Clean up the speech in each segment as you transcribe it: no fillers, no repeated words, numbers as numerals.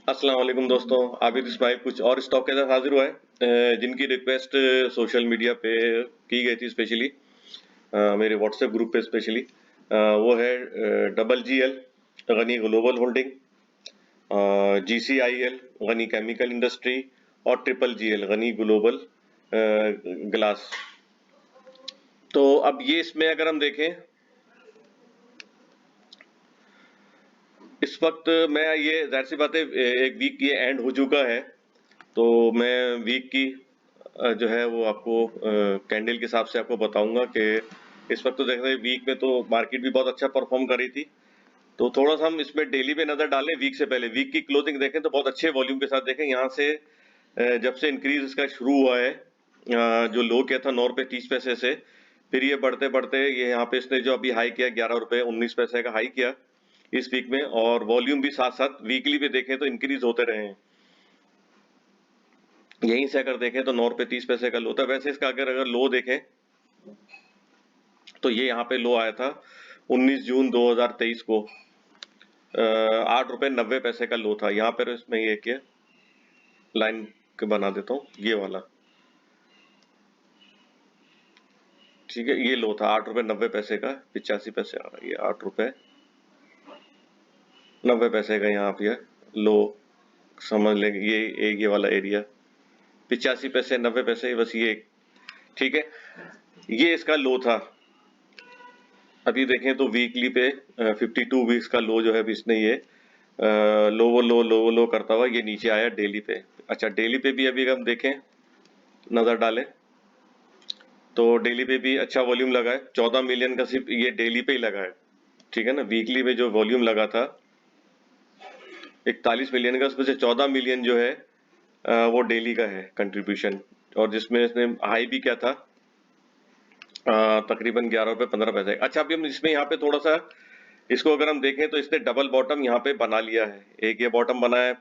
अस्सलाम वालेकुम दोस्तों, आबिद इस्माइल कुछ और स्टॉक के साथ हाजिर हुआ है जिनकी रिक्वेस्ट सोशल मीडिया पे की गई थी, स्पेशली मेरे व्हाट्सएप ग्रुप पे स्पेशली। वो है double G L Ghani global holding, GCIL Ghani chemical industry और triple GL Ghani global glass. तो अब ये इसमें अगर हम देखें, इस वक्त मैं ये जाहिर सी बात है, एक वीक ये एंड हो चुका है, तो मैं वीक की जो है वो आपको कैंडल के हिसाब से आपको बताऊंगा कि इस वक्त तो देख रहे हैं वीक में तो मार्केट भी बहुत अच्छा परफॉर्म कर रही थी। तो थोड़ा सा हम इसमें डेली पे नजर डालें। वीक से पहले वीक की क्लोजिंग देखें तो बहुत अच्छे वॉल्यूम के साथ देखें। यहाँ से जब से इंक्रीज इसका शुरू हुआ है, जो लो किया था 9 रुपए 30 पैसे से, फिर ये बढ़ते बढ़ते ये यहाँ पे इसने जो अभी हाई किया 11 रुपए 19 पैसे का हाई किया इस वीक में, और वॉल्यूम भी साथ साथ वीकली पे देखें तो इंक्रीज होते रहे हैं। यहीं से अगर देखें तो 9 रुपए 30 पैसे का लो था। वैसे इसका अगर लो देखें तो ये यहाँ पे लो आया था 19 जून 2023 को, 8 रुपए 90 पैसे का लो था। यहाँ पर इसमें ये क्या लाइन के बना देता हूँ, ये वाला, ठीक है, ये लो था 8 रुपए 90 पैसे का, 85 पैसे आ रहा है, ये 8 रुपए 90 पैसे का यहाँ पे लो समझ लेंगे। ये वाला एरिया 85 पैसे 90 पैसे, बस ये, ठीक है, ये इसका लो था। अभी देखें तो वीकली पे 52 वीक्स का लो जो है अभी इसने ये लो करता हुआ ये नीचे आया डेली पे। अच्छा, डेली पे भी अभी हम देखें, नजर डालें तो डेली पे भी अच्छा वॉल्यूम लगा है। 14 मिलियन का सिर्फ ये डेली पे ही लगा है, ठीक है ना। वीकली में जो वॉल्यूम लगा था 41 मिलियन का, उसमें से 14 मिलियन जो है वो डेली का है कंट्रीब्यूशन, और जिसमें इसने हाई भी क्या था तकरीबन 11 रुपए 15 पैसे। अच्छा, अभी हम इसमें यहाँ पे थोड़ा सा इसको अगर हम देखें तो इसने डबल बॉटम यहाँ पे बना लिया है। एक ये बॉटम बनाया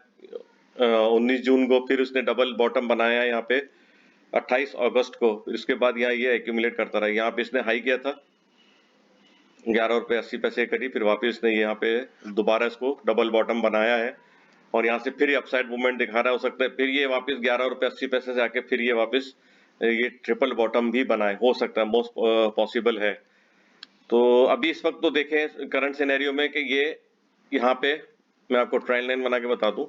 19 जून को, फिर उसने डबल बॉटम बनाया है यहाँ पे 28 अगस्त को, फिर उसके बाद यहाँ ये एक्यूमुलेट करता रहा। यहाँ पे इसने हाई किया था 11 रुपए 80 पैसे करीब, फिर वापस इसने यहाँ पे दोबारा इसको डबल बॉटम बनाया है, और यहाँ से फिर ये अपसाइड मूवमेंट दिखा रहा है। हो सकता है फिर ये वापस 11 रुपए 80 पैसे से आके फिर ये वापस ये ट्रिपल बॉटम भी बनाए, हो सकता है, मोस्ट पॉसिबल है। तो अभी इस वक्त तो देखें करंट सिनेरियो में कि ये यहाँ पे मैं आपको ट्रेंड लाइन बना के बता दूं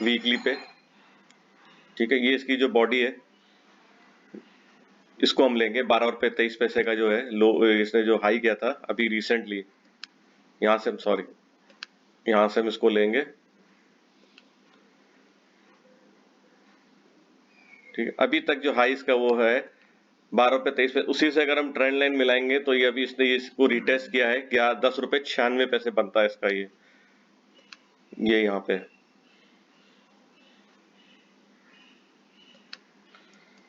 वीकली पे, ठीक है, ये इसकी जो बॉडी है इसको हम लेंगे 12 रुपए 23 पैसे का जो है लो, इसने जो हाई किया था अभी रिसेंटली, यहाँ से हम सॉरी यहाँ से हम इसको लेंगे, ठीक है। अभी तक जो हाई इसका वो है 12 रुपए 23 पैसे, उसी से अगर हम ट्रेंड लाइन मिलाएंगे तो ये अभी इसने इसको रिटेस्ट किया है क्या, 10 रुपए 96 पैसे बनता है इसका ये यहाँ पे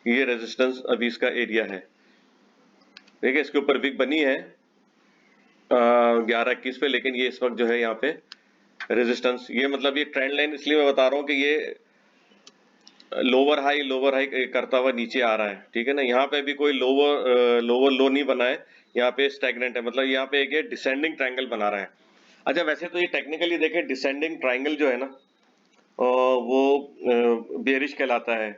ये रेजिस्टेंस अभी इसका एरिया है, देखिए इसके ऊपर विक बनी है 11-21 पे, लेकिन ये इस वक्त जो है यहाँ पे रेजिस्टेंस, ये मतलब ये ट्रेंड लाइन इसलिए मैं बता रहा हूँ कि ये लोअर हाई करता हुआ नीचे आ रहा है, ठीक है ना। यहाँ पे भी कोई लोअर लो नहीं बना है, यहाँ पे स्टैग्नेंट है, मतलब यहाँ पे एक ये डिसेंडिंग ट्रायंगल बना रहा है। अच्छा, वैसे तो ये टेक्निकली देखें डिसेंडिंग ट्रायंगल जो है ना वो बेरिश कहलाता है,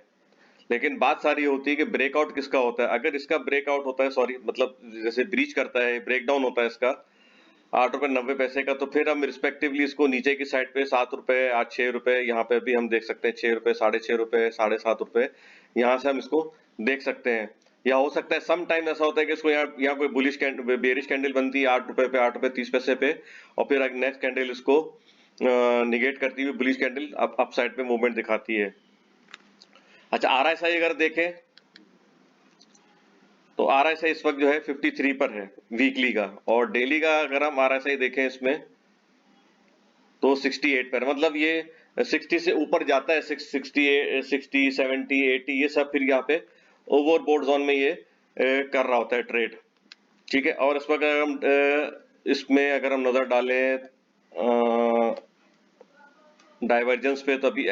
लेकिन बात सारी होती है कि ब्रेकआउट किसका होता है। अगर इसका ब्रेकआउट होता है, सॉरी मतलब जैसे ब्रीच करता है, ब्रेकडाउन होता है इसका 8 रुपए 90 पैसे का, तो फिर हम रिस्पेक्टिवली इसको नीचे की साइड पे 7 रुपए 8 6 रुपए, यहाँ पे भी हम देख सकते हैं 6 रुपए 6.5 रुपए 7.5 रुपए, यहाँ से हम इसको देख सकते हैं। या हो सकता है सम टाइम ऐसा होता है कि इसको यहाँ कोई बुलिश कैंडल बेरिश कैंडल बनती है 8 रुपए पे 8 रुपए 30 पैसे पे, और फिर नेक्स्ट कैंडल इसको निगेट करती हुई बुलिश कैंडल अप साइड पे मूवमेंट दिखाती है। अच्छा, RSI अगर देखें तो RSI इस वक्त जो है 53 पर है वीकली का, और डेली का अगर हम RSI देखें इसमें तो 68 पर, मतलब ये 60 से ऊपर जाता है, 60 70 80, ये सब फिर यहाँ पे ओवरबोर्ड जोन में ये कर रहा होता है ट्रेड, ठीक है। और इस वक्त अगर हम इसमें अगर हम नजर डालें डाइवर्जेंस पे, तो अभी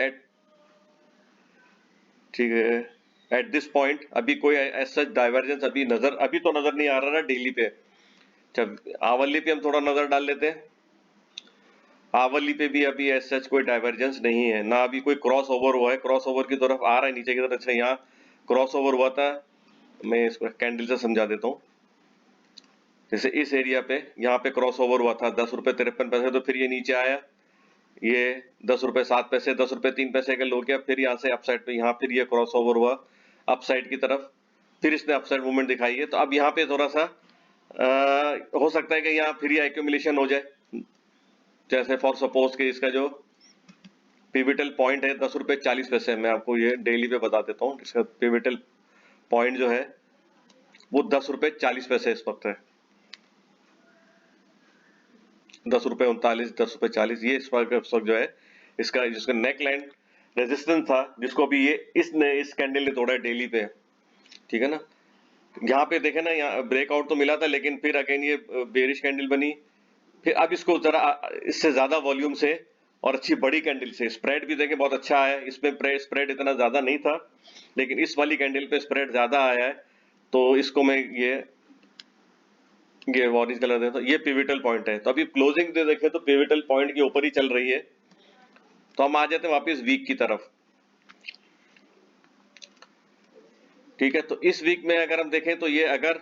ठीक है, एट दिस पॉइंट अभी कोई ऐसा डाइवर्जेंस अभी तो नजर नहीं आ रहा ना डेली पे। जब आवरली पे हम थोड़ा नजर डाल लेते हैं आवली पे भी अभी एज सच कोई डाइवर्जेंस नहीं है, ना अभी कोई क्रॉस ओवर हुआ है, क्रॉस ओवर की तरफ आ रहा है नीचे की तरफ। अच्छा यहाँ क्रॉस ओवर हुआ था, मैं इसको कैंडल से समझा देता हूँ। जैसे इस एरिया पे यहाँ पे क्रॉस ओवर हुआ था 10 रुपए 53 पैसे, तो फिर ये नीचे आया, ये 10 रुपए 7 पैसे 10 रुपए 3 पैसे का लो गया, फिर यहाँ से अपसाइड पे यहाँ फिर ये क्रॉस ओवर हुआ अपसाइड की तरफ, फिर इसने अपसाइड मूवमेंट दिखाई है। तो अब यहाँ पे थोड़ा सा हो सकता है कि यहाँ फिर ये एक्यूमुलेशन हो जाए, जैसे फॉर सपोज के इसका जो पिविटल पॉइंट है 10 रुपए 40 पैसे, मैं आपको ये डेली पे बता देता हूँ। इसका पिविटल पॉइंट जो है वो 10 रुपए 40 पैसे इस वक्त है, 10 रुपए 39 10 रुपए 40, ये इस वक्त जो है इसका जिसका नेक लाइन रेजिस्टेंस था, जिसको भी ये इसने इस कैंडल ने तोड़ा है डेली पे, ठीक है ना। यहाँ पे देखे ना, यहाँ ब्रेकआउट तो मिला था, लेकिन फिर अगेन ये बेरिश कैंडल बनी, फिर अब इसको जरा इससे ज्यादा वॉल्यूम से और अच्छी बड़ी कैंडल से स्प्रेड भी देखें बहुत अच्छा आया है। इसमें स्प्रेड इतना ज्यादा नहीं था, लेकिन इस वाली कैंडल पे स्प्रेड ज्यादा आया है, तो इसको मैं ये ऑरेंज कलर देता हूं। ये पिविटल पॉइंट है, तो अभी क्लोजिंग दे देखें तो पिविटल पॉइंट के ऊपर ही चल रही है। तो हम आ जाते हैं वापस वीक की तरफ, ठीक है। तो इस वीक में अगर हम देखें तो ये अगर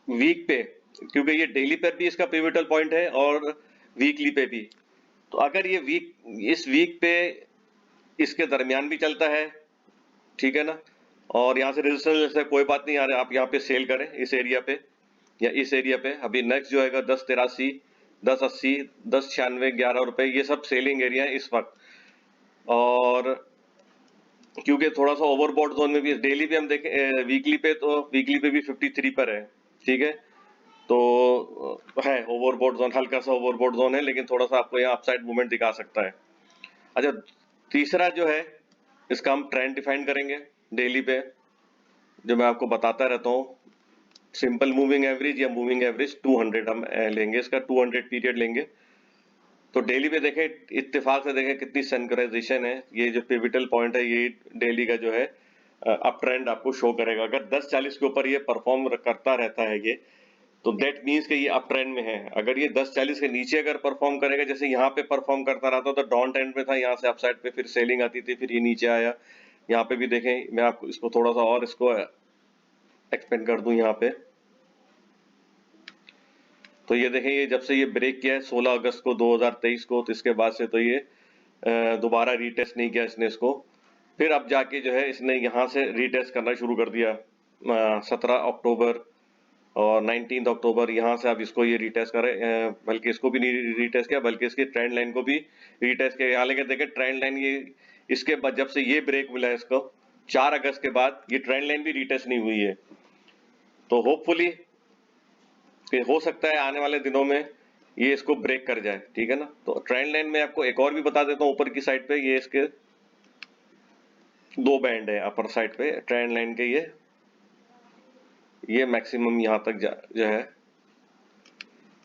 वीक पे, क्योंकि ये डेली पर भी इसका पिविटल पॉइंट है और वीकली पे भी, तो अगर ये वीक इस वीक पे इसके दरमियान भी चलता है, ठीक है ना, और यहाँ से रेजिस्टेंस है, कोई बात नहीं, आप यहाँ पे सेल करें इस एरिया पे या इस एरिया पे। अभी नेक्स्ट जो है 1083 1080 1096 11 रुपए, ये सब सेलिंग एरिया है इस वक्त। और क्योंकि थोड़ा सा ओवरबॉट जोन में भी डेली पे हम देखें, वीकली पे तो वीकली पे भी 53 पर है, ठीक है। तो है ओवरबॉट जोन, हल्का सा ओवरबॉट जोन है, लेकिन थोड़ा सा आपको यहाँ अपसाइड मूवमेंट दिखा सकता है। अच्छा, तीसरा जो है इसका हम ट्रेंड डिफाइन करेंगे डेली पे, जो मैं आपको बताता रहता हूँ। सिंपल मूविंग एवरेज या मूविंग एवरेज 200 हम लेंगे, इसका 200 पीरियड लेंगे। तो डेली पे देखें, इत्तेफाक से देखें कितनी सिंक्रोनाइजेशन है। ये जो पिविटल पॉइंट है ये डेली का जो है अप ट्रेंड आपको शो करेगा। अगर 1040 के ऊपर ये परफॉर्म करता रहता है ये, तो दैट मीन्स कि ये अप ट्रेंड में है। अगर ये 1040 के नीचे अगर परफॉर्म करेगा, जैसे यहाँ पे परफॉर्म करता रहा था, तो डाउन ट्रेंड में था, यहाँ से अपसाइड पे फिर सेलिंग आती थी, फिर ये नीचे आया। यहाँ पे भी देखें, मैं आपको इसको थोड़ा सा और इसको एक्सपेंड कर दूं यहाँ पे, तो ये देखें, ये जब से ये ब्रेक किया है 16 अगस्त को 2023 को, तो इसके बाद से तो ये दोबारा रीटेस्ट नहीं किया इसने इसको। फिर अब जाके जो है इसने यहाँ से रीटेस्ट करना शुरू कर दिया 17 अक्टूबर और 19 अक्टूबर, यहाँ से अब इसको ये रीटेस्ट करे, बल्कि इसको भी नहीं रीटेस्ट किया, बल्कि इसकी ट्रेंड लाइन को भी रीटेस्ट किया। यहाँ लेके देखें ट्रेंड लाइन, ये इसके बाद जब से ये ब्रेक मिला है इसको 4 अगस्त के बाद, ये ट्रेंड लाइन भी रीटेस्ट नहीं हुई है। तो होपफुली कि हो सकता है आने वाले दिनों में ये इसको ब्रेक कर जाए, ठीक है ना। तो ट्रेंड लाइन में आपको एक और भी बता देता हूँ, ऊपर की साइड पे ये इसके 2 बैंड है अपर साइड पे ट्रेंड लाइन के, ये मैक्सिमम यहाँ तक जो है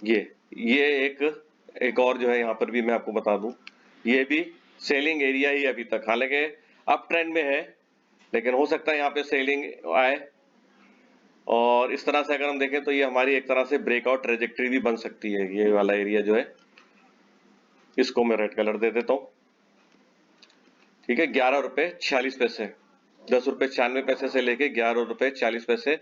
ये एक और जो है यहाँ पर भी मैं आपको बता दूं, ये भी सेलिंग एरिया ही अभी तक, हालांकि अप ट्रेंड में है, लेकिन हो सकता है यहाँ पे सेलिंग आए। और इस तरह से अगर हम देखें तो ये हमारी एक तरह से ब्रेकआउट ट्रेजेक्टरी भी बन सकती है। ये वाला एरिया जो है, इसको मैं रेड कलर दे देता हूँ, ठीक है। 11 रुपए 46 पैसे, 10 रुपए 96 पैसे से लेके 11 रुपए 40 पैसे,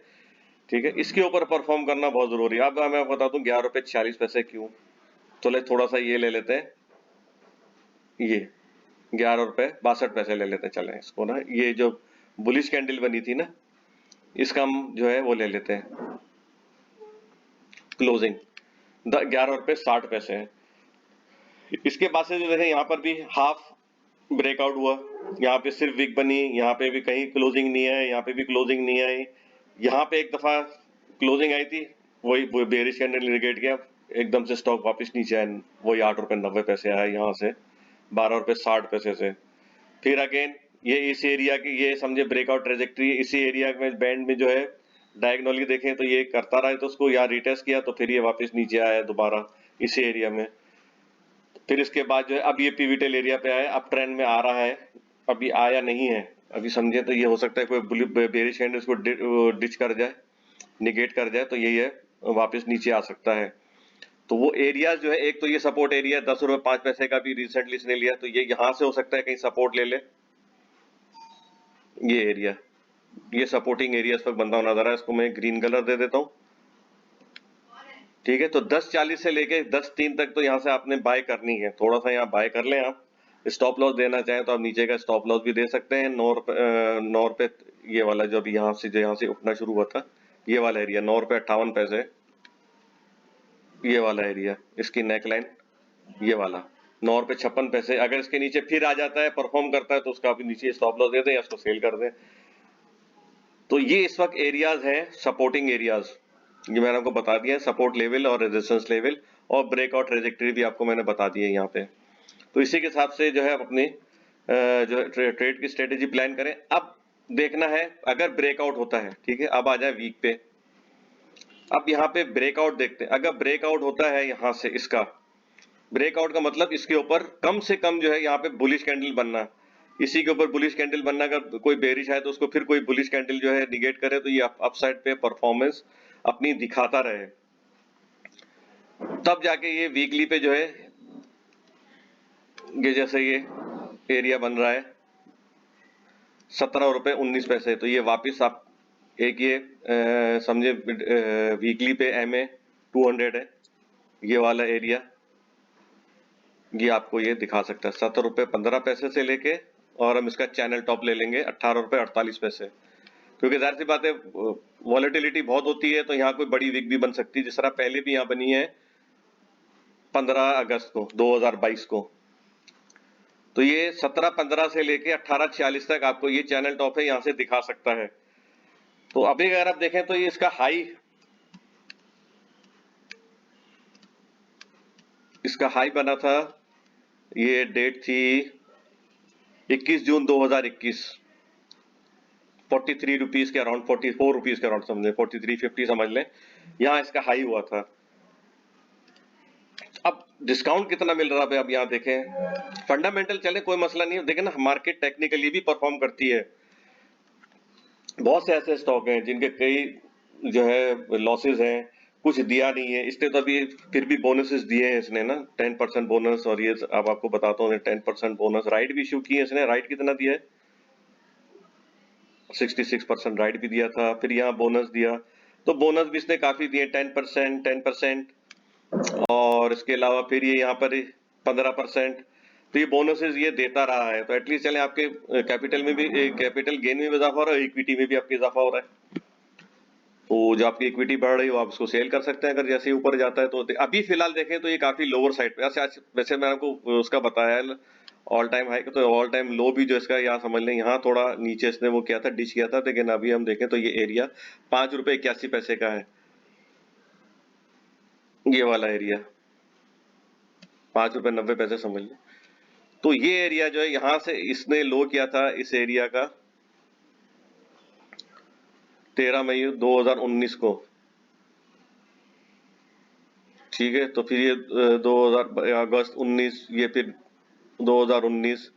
ठीक है। इसके ऊपर परफॉर्म करना बहुत जरूरी है। अब मैं बता दूं 11 रुपए 46 पैसे क्यों, तो ले थोड़ा सा ये ले लेते हैं, ये 11 रुपए 62 पैसे ले लेते हैं, चले इसको ना, ये जो बुलिश कैंडल बनी थी ना, इसका हम जो है वो ले लेते हैं क्लोजिंग 11 रुपए 60 पैसे है। इसके बाद से जो देखें यहाँ पर भी हाफ ब्रेकआउट हुआ, यहाँ पे सिर्फ विक बनी, यहाँ पे भी कहीं क्लोजिंग नहीं है, यहाँ पे भी क्लोजिंग नहीं आई। यहाँ पे एक दफा क्लोजिंग आई थी, वही बेरिश कैंडल निगेट किया, एकदम से स्टॉक वापस नीचे आया, वही 8 रुपए 90 पैसे आया यहाँ से 12 रुपए 60 पैसे से। फिर अगेन ये इस एरिया की, ये समझे ब्रेकआउट ट्रेजेक्टरी, इसी एरिया में बैंड में जो है डायगोनली देखें तो ये करता रहा है, तो उसको यहाँ रिटेस्ट किया, तो फिर ये वापस नीचे आया दोबारा इसी एरिया में। फिर इसके बाद जो है अब ये पिविटल एरिया पे आया, अब ट्रेंड में आ रहा है, अभी आया नहीं है अभी, समझे तो ये हो सकता है कोई बेरिश कैंडल इसको डिच कर जाए, निगेट कर जाए, तो यही है वापस नीचे आ सकता है। तो वो एरिया जो है, एक तो ये सपोर्ट एरिया 10 रुपए 5 पैसे का भी रिसेंटली इसने लिया, तो ये यहाँ से हो सकता है कहीं सपोर्ट ले ले। ये एरिया, ये सपोर्टिंग एरिया इस वक्त बनता हुआ नजर आ रहा है, इसको मैं ग्रीन कलर दे देता हूँ। ठीक है, तो 10:40 से लेके 10:03 तक तो यहाँ से आपने बाय करनी है, थोड़ा सा यहाँ बाय कर लें आप। स्टॉप लॉस देना चाहें तो आप नीचे का स्टॉप लॉस भी दे सकते हैं। 9 रुपए ये वाला जो अभी यहाँ से उठना शुरू हुआ था, ये वाला एरिया 9 रुपए 58 पैसे, ये वाला एरिया, इसकी नेकलाइन ये वाला 9 रुपए 56 पैसे। अगर इसके नीचे फिर आ जाता है, परफॉर्म करता है, तो उसका भी नीचे स्टॉप लॉस दे दें या उसको सेल कर दें। तो ये इस वक्त एरियाज हैं, सपोर्टिंग एरियाज, ये मैंने आपको बता दिया है, सपोर्ट लेवल और रेजिस्टेंस लेवल, और ब्रेकआउट ट्रेजेक्टरी भी आपको मैंने बता दी है यहाँ पे। तो इसी के हिसाब से जो है आप अपनी जो ट्रेड की स्ट्रेटेजी प्लान करें। अब देखना है अगर ब्रेकआउट होता है, ठीक है, अब आ जाए वीक पे। अब यहाँ पे ब्रेकआउट देखते हैं, अगर ब्रेकआउट होता है यहाँ से, इसका ब्रेकआउट का मतलब इसके ऊपर कम से कम जो है यहाँ पे बुलिश कैंडल बनना, इसी के ऊपर बुलिश कैंडल बनना। अगर कोई बेरिश है तो उसको फिर कोई बुलिश कैंडल जो है निगेट करे, तो ये अपसाइड पे परफॉर्मेंस अपनी दिखाता रहे, तब जाके ये वीकली पे जो है, ये जैसे ये एरिया बन रहा है 17 रुपए 19 पैसे, तो ये वापस आप एक ये समझे वीकली पे MA 200 है, ये वाला एरिया, ये आपको ये दिखा सकता है 17 रुपए 15 पैसे से लेके, और हम इसका चैनल टॉप ले लेंगे 18 रुपए 48 पैसे, क्योंकि जाहिर सी बात है वॉलेटिलिटी बहुत होती है, तो यहाँ कोई बड़ी वीक भी बन सकती है, जिस तरह पहले भी यहाँ बनी है 15 अगस्त को 2022 को। तो ये 17-15 से लेके 18-46 तक आपको ये चैनल टॉप है, यहाँ से दिखा सकता है। तो अभी अगर आप देखें तो ये इसका हाई, इसका हाई बना था, ये डेट थी 21 जून 2021, 43 रुपीज के अराउंड, 44 रुपीज के अराउंड समझे, 43.50 समझ लें, यहाँ इसका हाई हुआ था। अब डिस्काउंट कितना मिल रहा है अब यहाँ देखें, फंडामेंटल चले कोई मसला नहीं है, देखें ना मार्केट टेक्निकली भी परफॉर्म करती है। बहुत से ऐसे स्टॉक हैं जिनके कई जो है लॉसेस हैं, कुछ दिया नहीं है इसने, तो अभी फिर भी बोनसेस दिए हैं इसने ना, 10% बोनस, और ये अब आपको बताता हूँ 10% बोनस। राइट भी इशू किए इसने, राइट कितना दिया है, 66% राइट भी दिया था, फिर यहाँ बोनस दिया, तो बोनस भी इसने काफी दिए, 10%, और इसके अलावा फिर ये यहाँ पर 15%, तो ये बोनसेस ये देता रहा है। तो एटलीस्ट चले आपके कैपिटल में भी, कैपिटल गेन में भी इजाफा हो रहा है, इक्विटी में भी आपके इजाफा हो रहा है। तो जो आपकी इक्विटी बढ़ रही हो आप उसको सेल कर सकते हैं अगर जैसे ऊपर जाता है। तो अभी फिलहाल देखें तो ये काफी लोअर साइड पे, वैसे मैंने आपको उसका बताया ऑल टाइम हाई, तो ऑल टाइम लो भी जो इसका यहाँ समझ लें, यहाँ थोड़ा नीचे इसने वो किया था, डिश किया था, लेकिन अभी हम देखें तो ये एरिया 5 रुपए 81 पैसे का है, ये वाला एरिया 5 रुपए 90 पैसे समझ लें। तो ये एरिया जो है यहाँ से इसने लो किया था, इस एरिया का 13 मई 2019 को, ठीक है। तो फिर ये 2000 अगस्त 19, ये फिर 2019,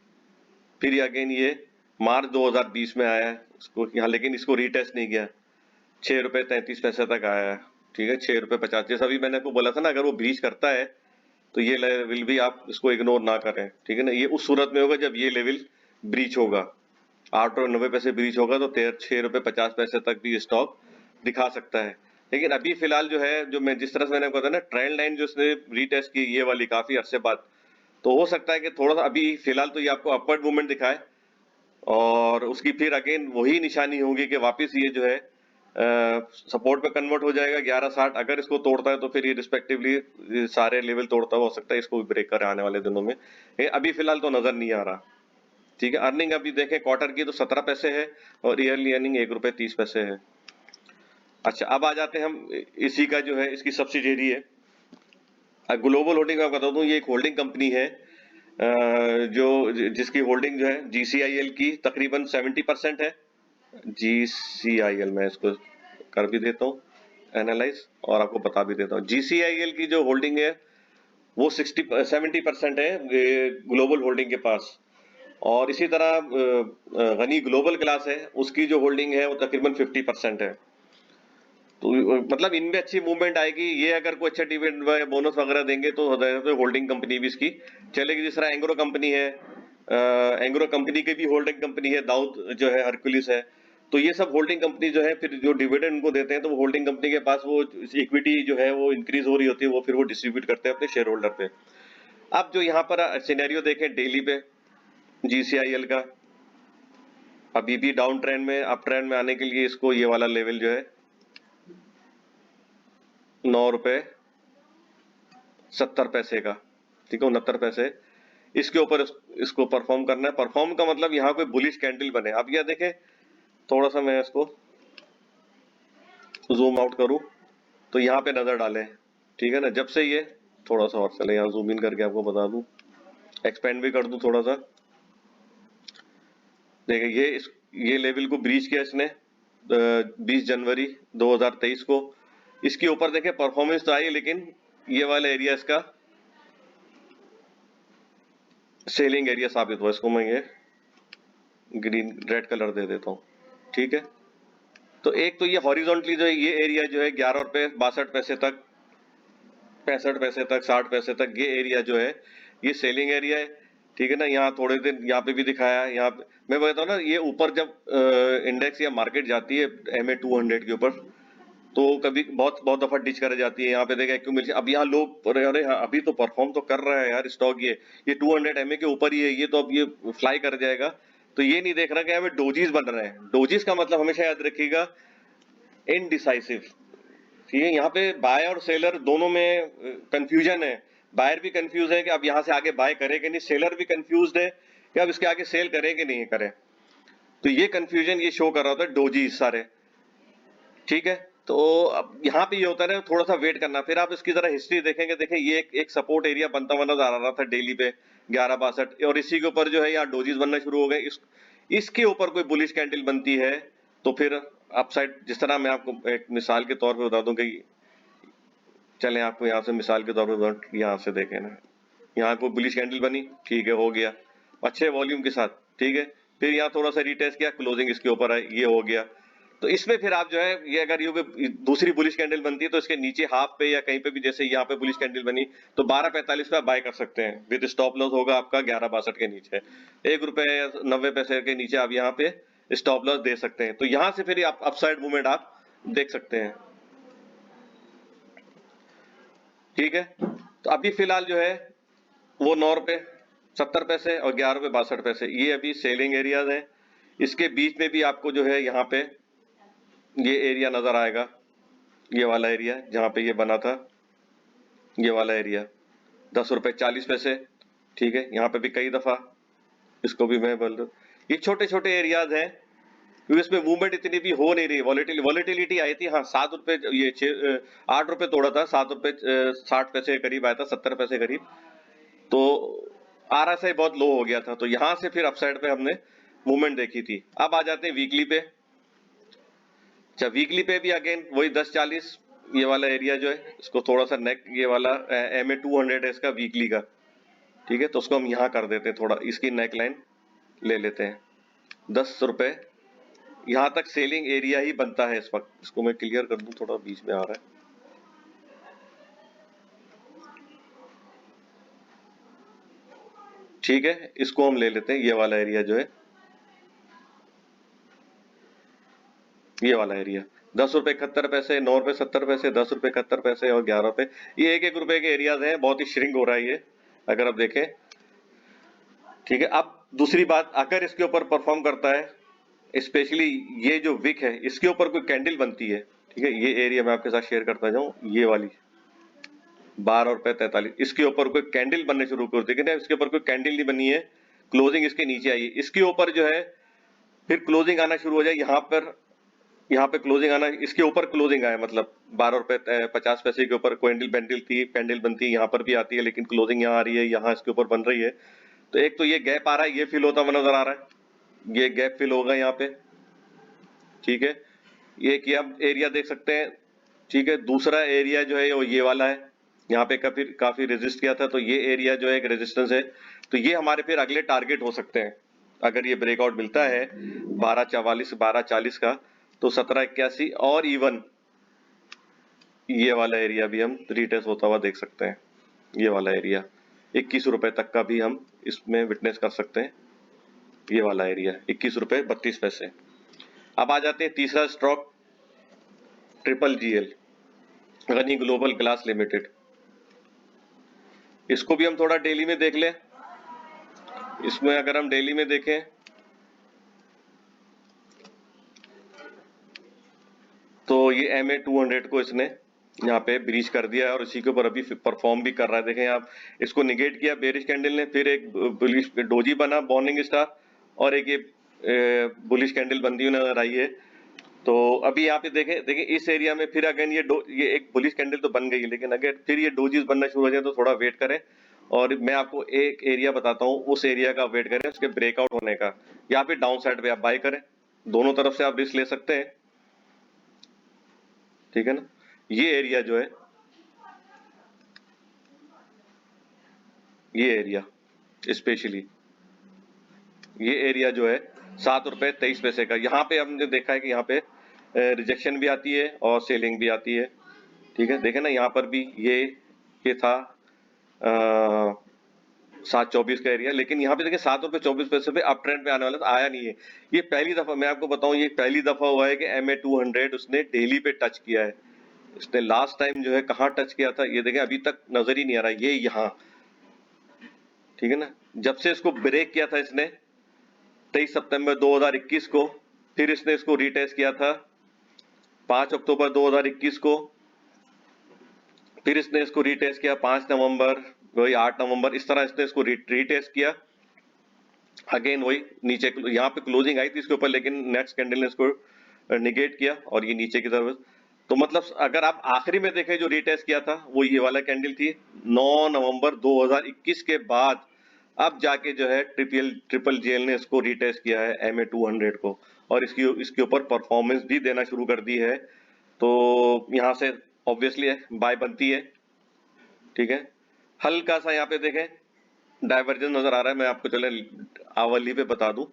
फिर अगेन ये मार्च 2020 में आया है इसको यहाँ, लेकिन इसको रीटेस्ट नहीं किया, 6 रुपए 33 पैसे तक आया है, ठीक है, 6 रुपए 50। जैसा अभी मैंने आपको बोला था ना, अगर वो ब्रीच करता है तो ये लेवल भी आप इसको इग्नोर ना करें, ठीक है ना। ये उस सूरत में होगा जब ये लेवल ब्रीच होगा, 8 रुपए 90 पैसे ब्रीच होगा, तो 6 रुपए 50 पैसे तक भी स्टॉक दिखा सकता है। लेकिन अभी फिलहाल जो है, जो मैं जिस तरह से मैंने कहा था ना, ट्रेंड लाइन जो इसने रीटेस्ट की, ये वाली काफी अरसे बाद, तो हो सकता है कि थोड़ा सा अभी फिलहाल तो ये आपको अपवर्ड मूवमेंट दिखाए, और उसकी फिर अगेन वही निशानी होगी कि वापस ये जो है सपोर्ट पे कन्वर्ट हो जाएगा 1160। अगर इसको तोड़ता है तो फिर ये रिस्पेक्टिवली सारे लेवल तोड़ता हो सकता है इसको भी ब्रेक करे आने वाले दिनों में। अभी फिलहाल तो नजर नहीं आ रहा, ठीक है। अर्निंग अभी देखें क्वार्टर की तो 17 पैसे है, और ईयरली अर्निंग 1 रुपए 30 पैसे है। अच्छा, अब आ जाते हैं हम इसी का जो है, इसकी सब्सिडियरी है ग्लोबल होल्डिंग। मैं बता दूं ये एक होल्डिंग कंपनी है जो जिसकी होल्डिंग जो है GCIL की तकरीबन 70% है। GCIL मैं इसको कर भी देता हूँ एनालाइज, और आपको बता भी देता हूँ। GCIL की जो होल्डिंग है वो 70% है ग्लोबल होल्डिंग के पास, और इसी तरह गनी ग्लोबल क्लास है, उसकी जो होल्डिंग है वो तकरीबन 50% है। तो मतलब इनमें अच्छी मूवमेंट आएगी। ये अगर कोई अच्छा डिविडेंड बोनस वगैरह देंगे तो होल्डिंग कंपनी भी इसकी चलेगी। जिस तरह एंग्रो कंपनी है, एंग्रो कंपनी की भी होल्डिंग कंपनी है, दाऊद जो है, हरकुलिस है। तो ये सब होल्डिंग कंपनी जो है, फिर जो डिविडेंड उनको देते हैं तो वो होल्डिंग कंपनी के पास वो इक्विटी जो है वो इंक्रीज हो रही होती है, वो फिर वो डिस्ट्रीब्यूट करते हैं अपने शेयर होल्डर पे। अब जो यहाँ पर सिनेरियो देखें डेली पे जीसीआईएल का, अभी भी डाउन ट्रेंड में, अप ट्रेंड में आने के लिए इसको ये वाला लेवल जो है 9 रुपए 70 पैसे का, ठीक है, 69 पैसे, इसके ऊपर इसको परफॉर्म करना है। परफॉर्म का मतलब यहाँ कोई बुलिश कैंडल बने। अब यह देखें, थोड़ा सा मैं इसको जूम आउट करूं तो यहाँ पे नजर डालें, ठीक है ना। जब से ये थोड़ा सा और चले, यहाँ जूम इन करके आपको बता दूं, एक्सपेंड भी कर दूं थोड़ा सा। देखिए ये लेवल को ब्रीच किया इसने 20 जनवरी 2023 को। इसके ऊपर देखें परफॉर्मेंस तो आई, लेकिन ये वाला एरिया इसका सेलिंग एरिया साबित हुआ। इसको मैं ये ग्रीन रेड कलर दे देता हूँ, ठीक है। तो एक तो ये हॉरिजॉन्टली जो है ये एरिया जो है 11 रुपए 62 पैसे तक, 65 पैसे तक, 60 पैसे तक, ये एरिया जो है ये सेलिंग एरिया है, ठीक है ना। यहाँ थोड़े दिन यहाँ पे भी दिखाया, यहाँ पे मैं बताता हूँ ना, ये ऊपर जब इंडेक्स या मार्केट जाती है MA200 के ऊपर, तो कभी बहुत बहुत दफा डिच कर जाती है। यहाँ पे देखा एक्यूमुलेशन, अब यहाँ लोग अरे हाँ, अभी तो परफॉर्म तो कर रहा है यार स्टॉक, ये 200 MA के ऊपर ही है, ये तो अब ये फ्लाई कर जाएगा। तो ये नहीं देख रहा कि यहाँ पे डोजीज बन रहे हैं। डोजीज का मतलब हमेशा याद रखिएगा इनडिसाइसिव, ठीक है। यहाँ पे बाय और सेलर दोनों में कंफ्यूजन है। बायर भी कंफ्यूज है कि अब यहाँ से आगे बाय करे कि नहीं, सेलर भी कंफ्यूज है कि अब इसके आगे सेल करे कि नहीं करे। तो ये कंफ्यूजन ये शो कर रहा था डोजी सारे, ठीक है। तो अब यहाँ पे ये होता है ना, थोड़ा सा वेट करना। फिर आप इसकी जरा हिस्ट्री देखेंगे, देखें ये एक सपोर्ट एरिया बनता हुआ नजर आ रहा था डेली पे 11 62, और इसी के ऊपर जो है यहाँ डोजीज बनना शुरू हो गए। इसके ऊपर कोई बुलिश कैंडल बनती है तो फिर अपसाइड, जिस तरह मैं आपको एक मिसाल के तौर पे बता दूं कि चलें आपको यहाँ से मिसाल के तौर पे यहाँ से देखें ना, यहाँ कोई बुलिश कैंडल बनी, ठीक है, हो गया अच्छे वॉल्यूम के साथ, ठीक है। फिर यहाँ थोड़ा सा रिटेस्ट किया, क्लोजिंग इसके ऊपर आई, ये हो गया। तो इसमें फिर आप जो है ये अगर ये दूसरी बुलिश कैंडल बनती है तो इसके नीचे हाफ पे या कहीं पे भी, जैसे यहाँ पे बुलिश कैंडल बनी तो 12:45 पे आप बाय कर सकते हैं। विद स्टॉप लॉस होगा आपका 11.62 के नीचे, 1 रुपए 90 पैसे के नीचे आप यहाँ पे स्टॉप लॉस दे सकते हैं। तो यहाँ से फिर आप अपसाइड मूवमेंट आप देख सकते हैं, ठीक है। तो अभी फिलहाल जो है वो 9 रुपए 70 पैसे और 11 रुपए 62 पैसे, ये अभी सेलिंग एरियाज हैं। इसके बीच में भी आपको जो है यहाँ पे ये एरिया नजर आएगा, ये वाला एरिया जहाँ पे ये बना था, ये वाला एरिया 10 रुपए 40 पैसे, ठीक है। यहाँ पे भी कई दफा इसको भी मैं बोल दूं, ये छोटे छोटे एरियाज हैं क्योंकि इसमें मूवमेंट इतनी भी हो नहीं रही। वॉलेटिलिटी आई थी, हाँ 7 रुपए, ये 8 रुपए तोड़ा था, 7 रुपए 60 पैसे के करीब आया था, 70 पैसे करीब। तो RSI बहुत लो हो गया था, तो यहाँ से फिर अपसाइड पे हमने मूवमेंट देखी थी। अब आ जाते हैं वीकली पे। अच्छा, वीकली पे भी अगेन वही 10-40, ये वाला एरिया जो है इसको थोड़ा सा नेक, ये वाला MA200 है इसका वीकली का, ठीक है। तो उसको हम यहाँ कर देते हैं, थोड़ा इसकी नेक लाइन ले लेते हैं। 10 रुपए यहाँ तक सेलिंग एरिया ही बनता है इस वक्त। इसको मैं क्लियर कर दूं, थोड़ा बीच में आ रहा है, ठीक है। इसको हम ले लेते हैं, ये वाला एरिया जो है, ये वाला एरिया 10 रुपए 71 पैसे, 9 रुपए 70 पैसे, 10 रुपए 71 पैसे और 11 रुपए, ये 1-1 रुपए के एरियाज हैं। बहुत ही श्रिंक हो रहा है ये, अगर आप देखें, ठीक है। अब दूसरी बात, अगर इसके ऊपर परफॉर्म करता है, स्पेशली ये जो विक है इसके ऊपर कोई कैंडल बनती है, ठीक है, ये एरिया मैं आपके साथ शेयर करता जाऊं, ये वाली 12 रुपए 43, इसके ऊपर कोई कैंडल बनने शुरू कर दी, लेकिन इसके ऊपर कोई कैंडल नहीं बनी है, क्लोजिंग इसके नीचे आई है। इसके ऊपर जो है फिर क्लोजिंग आना शुरू हो जाए, यहाँ पे क्लोजिंग आना, इसके ऊपर क्लोजिंग आया, मतलब 12 रुपए 50 पैसे के ऊपर कैंडल बनती है, यहाँ पर भी आती है, लेकिन क्लोजिंग यहाँ आ रही है, यहाँ इसके ऊपर बन रही है। तो एक तो ये गैप आ रहा है, ये फिल होता हुआ नजर आ रहा है, ये गैप फिल होगा यहाँ पे, ठीक है। ये कि आप एरिया देख सकते हैं, ठीक है। दूसरा एरिया जो है वो ये वाला है, यहाँ पे काफी रेजिस्ट किया था, तो ये एरिया जो है एक रेजिस्टेंस है। तो ये हमारे फिर अगले टारगेट हो सकते हैं अगर ये ब्रेकआउट मिलता है 12:40 का, तो 1781 और इवन ये वाला एरिया भी हम रीटेस्ट होता हुआ देख सकते हैं। ये वाला एरिया 21 रुपए तक का भी हम इसमें विटनेस कर सकते हैं। ये वाला एरिया 21 रुपए 32 पैसे। अब आ जाते हैं तीसरा stock, triple GL, Ghani global Glass Limited. इसको भी हम थोड़ा डेली में देख लें। इसमें अगर हम डेली में देखें तो ये MA200 को इसने यहाँ पे ब्रीच कर दिया है और इसी के ऊपर अभी परफॉर्म भी कर रहा है। देखें आप, इसको निगेट किया बेरिश कैंडल ने, फिर एक बुलिश डोजी बना मॉर्निंग स्टार और एक ये बुलिश कैंडल बनती हुई नजर आई है। तो अभी यहाँ पे देखें इस एरिया में फिर अगेन ये एक बुलिश कैंडल तो बन गई है, लेकिन अगर फिर ये डोजीज बनना शुरू हो जाए तो थोड़ा वेट करें। और मैं आपको एक एरिया बताता हूँ, उस एरिया का वेट करें उसके ब्रेकआउट होने का। यहाँ पे डाउन साइड पे आप बाय करें, दोनों तरफ से आप रिस्क ले सकते हैं, ठीक है ना। ये एरिया जो है, ये एरिया स्पेशली ये एरिया जो है 7 रुपए 23 पैसे का, यहाँ पे हमने देखा है कि यहाँ पे रिजेक्शन भी आती है और सेलिंग भी आती है, ठीक है। देखें ना, यहाँ पर भी ये था 7.24 का एरिया, लेकिन यहाँ पे देखिए 7 रुपए 24 पैसे पे अप ट्रेंड पे आने वाला था, आया नहीं है। ये पहली दफा मैं आपको बताऊं, ये पहली दफा हुआ है कि MA200 उसने डेली पे टच किया है। इसने लास्ट टाइम जो है कहाँ टच किया था, ये देखें अभी तक नजर ही नहीं आ रहा, ये यहाँ, ठीक है ना। जब से इसको ब्रेक किया था इसने 23 सितंबर 2021 को, फिर इसने इसको रीटेस्ट किया था 5 अक्टूबर 2021 को, फिर इसने इसको रीटेस्ट किया 5 नवंबर, वही 8 नवंबर, इस तरह इसने इसको रीटेस्ट किया। अगेन वही नीचे यहाँ पे क्लोजिंग आई थी इसके ऊपर, लेकिन नेक्स्ट कैंडल ने इसको निगेट किया और ये नीचे की तरफ। तो मतलब अगर आप आखिरी में देखें जो रीटेस्ट किया था वो ये वाला कैंडल थी 9 नवंबर 2021 के बाद, अब जाके जो है ट्रिपल जेल ने इसको रीटेस्ट किया है MA200 को, और इसके ऊपर परफॉर्मेंस भी देना शुरू कर दी है। तो यहाँ से ऑब्वियसली बाय बनती है, ठीक है। हल्का सा यहाँ पे देखें डाइवर्जेंस नजर आ रहा है, मैं आपको चले आवली पे बता दूं,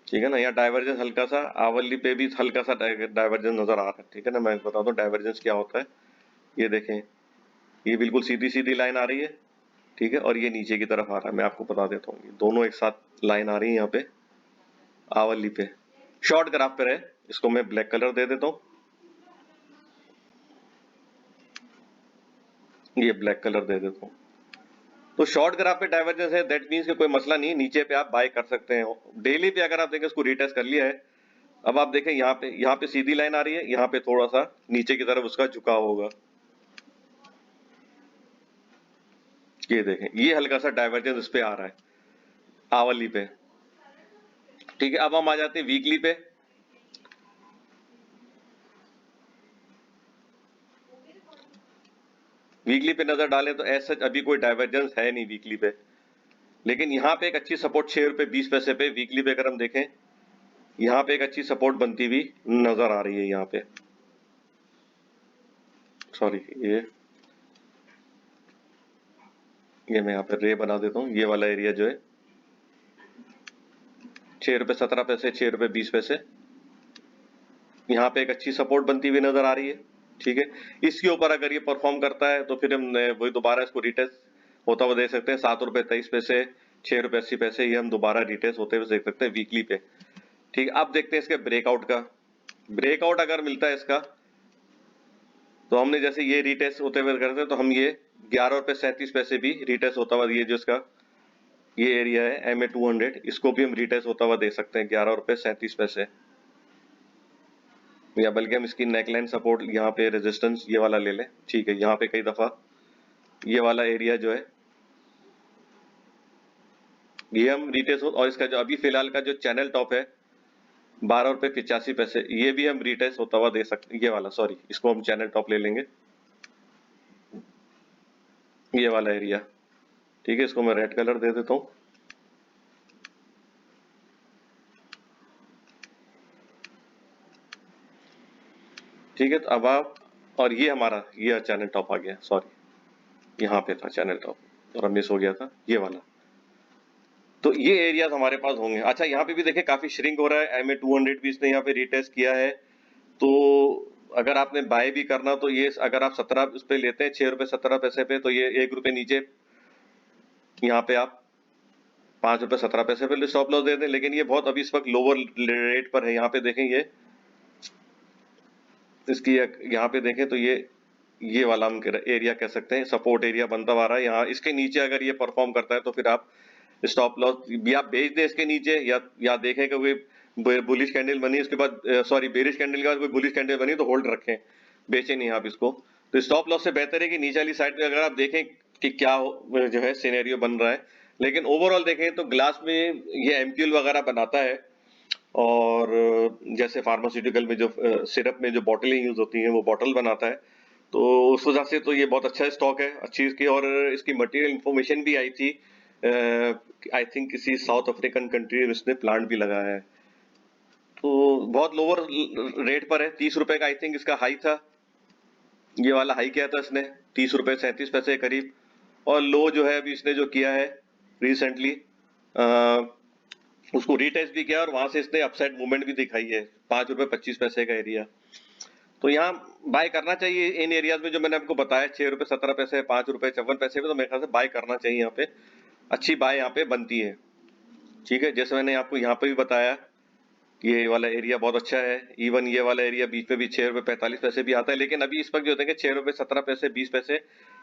ठीक है ना। यहाँ डाइवर्जेंस हल्का सा, आवली पे भी हल्का सा डाइवर्जेंस नजर आ रहा है, ठीक है ना। मैं बता दूं डाइवर्जेंस क्या होता है। ये देखें, ये बिल्कुल सीधी सीधी लाइन आ रही है, ठीक है, और ये नीचे की तरफ आ रहा है। मैं आपको बता देता हूँ, दोनों एक साथ लाइन आ रही है यहाँ पे आवली पे। शॉर्ट ग्राफ पे रहे, इसको मैं ब्लैक कलर दे देता हूँ, ये ब्लैक कलर दे देता हूँ। तो शॉर्ट ग्राफ पे डाइवर्जेंस है, दैट मींस कि कोई मसला नहीं, नीचे पे आप बाय कर सकते हैं। डेली पे अगर आप देखें इसको रीटेस्ट कर लिया है, अब आप देखें यहाँ पे सीधी लाइन आ रही है, यहाँ पे थोड़ा सा नीचे की तरफ उसका झुकाव होगा, ये देखें ये हल्का सा डाइवर्जेंस इस पे आ रहा है आवली पे, ठीक है। अब हम आ जाते हैं वीकली पे। वीकली पे नजर डालें तो ऐसा अभी कोई डाइवर्जेंस है नहीं वीकली पे, लेकिन यहाँ पे एक अच्छी सपोर्ट 6 रुपए 20 पैसे पे वीकली पे अगर हम देखें, यहाँ पे एक अच्छी सपोर्ट बनती हुई नजर आ रही है। यहाँ पे सॉरी, ये मैं यहाँ पे रे बना देता हूँ। ये वाला एरिया जो है 6 रुपए 17 पैसे, 6 रुपए 20 पैसे, यहाँ पे एक अच्छी सपोर्ट बनती हुई नजर आ रही है, ठीक है। इसके ऊपर अगर ये परफॉर्म करता है तो फिर हम वही दोबारा इसको रिटेस्ट होता हुआ देख सकते हैं 7 रुपए 23 पैसे, 6 रुपए 80 पैसे, ये हम दोबारा रिटेस्ट होते हुए देख सकते हैं वीकली पे, ठीक है। अब देखते हैं इसके ब्रेकआउट का। ब्रेकआउट अगर मिलता है इसका, तो हमने जैसे ये रिटेस्ट होते हुए करते हैं तो हम ये 11 रुपए 37 पैसे भी रिटेस्ट होता हुआ, ये जो इसका ये एरिया है MA200, इसको भी हम रिटेस्ट होता हुआ देख सकते हैं 11 रुपए 37 पैसे, या बल्कि हम इसकी नेकलाइन सपोर्ट यहाँ पे रेजिस्टेंस ये वाला ले लें, ठीक है। यहाँ पे कई दफा ये वाला एरिया जो है ये हम रिटेस्ट और इसका जो अभी फिलहाल का जो चैनल टॉप है 12 रुपए 85 पैसे, ये भी हम रिटेस्ट होता हुआ दे सकते हैं। ये वाला सॉरी, इसको हम चैनल टॉप ले लेंगे, ये वाला एरिया, ठीक है। इसको मैं रेड कलर दे देता हूँ, ठीक है। तो अब आप, और ये हमारा ये चैनल टॉप आ गया, सॉरी यहाँ पे था चैनल टॉप, थोड़ा मिस हो गया था ये वाला। तो ये एरियाज हमारे पास होंगे। अच्छा, यहाँ पे भी देखें काफी श्रिंक हो रहा है, MA200 भी इसने यहाँ पे रिटेस्ट किया है। तो अगर आपने बाय भी करना तो ये अगर आप 17 उस पे लेते हैं 6 रुपए 17 पैसे पे, तो ये 1 रुपए नीचे यहाँ पे आप 5 रुपए 17 पैसे पे स्टॉप लॉस दे दें। लेकिन ये बहुत अभी इस वक्त लोअर रेट पर है। यहाँ पे देखें ये इसकी यहाँ पे देखें तो ये वाला हम एरिया कह सकते हैं, सपोर्ट एरिया बनता आ रहा है। यहाँ इसके नीचे अगर ये परफॉर्म करता है तो फिर आप स्टॉप लॉस या बेच दें इसके नीचे, या देखें कि कोई बुलिश कैंडल बनी उसके बाद, सॉरी बेरिश कैंडल के बाद कोई बुलिश कैंडल बनी तो होल्ड रखें, बेचें नहीं आप इसको। तो स्टॉप लॉस से बेहतर है कि नीचे वाली साइड पे अगर आप देखें कि क्या जो है सिनेरियो बन रहा है। लेकिन ओवरऑल देखें तो ग्लास में ये एमक्यूएल वगैरह बनाता है, और जैसे फार्मास्यूटिकल में जो सिरप में जो बॉटलें यूज होती हैं वो बॉटल बनाता है। तो उस वजह से तो ये बहुत अच्छा स्टॉक है, अच्छी इसकी, और इसकी मटेरियल इंफॉर्मेशन भी आई थी। आई थिंक किसी साउथ अफ्रीकन कंट्री में इसने प्लांट भी लगाया है। तो बहुत लोअर रेट पर है, 30 रुपए का आई थिंक इसका हाई था। ये वाला हाई किया था इसने 30 रुपए 37 पैसे के करीब, और लो जो है अभी इसने जो किया है रिसेंटली उसको रीटेस्ट भी किया, और वहां से इसने अपसाइड मूवमेंट भी दिखाई है 5 रुपए 25 पैसे का एरिया। तो यहाँ बाय करना चाहिए इन एरियाज में जो मैंने आपको बताया, 6 रुपए 17 पैसे 5 रुपए 54 पैसे पे, तो मेरे ख्याल से बाय करना चाहिए। यहाँ पे अच्छी बाय यहाँ पे बनती है। ठीक है, जैसे मैंने आपको यहाँ पे भी बताया ये वाला एरिया बहुत अच्छा है। इवन ये वाला एरिया बीच में भी 6 रुपए 45 पैसे भी आता है। लेकिन अभी इस वक्त जो होते हैं 6 रुपए 17 पैसे 20 पैसे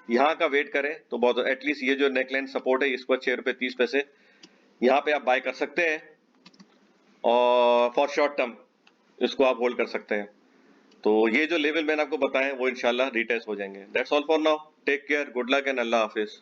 यहाँ का वेट करें तो बहुत, एटलीस्ट ये जो नेकलाइन सपोर्ट है इसको 6 रुपए 30 पैसे यहाँ पे आप बाय कर सकते हैं, और फॉर शॉर्ट टर्म इसको आप होल्ड कर सकते हैं। तो ये जो लेवल मैंने आपको बताया वो इंशाल्लाह रिटेस्ट हो जाएंगे। That's all for now, take care, good luck and अल्लाह हाफिज।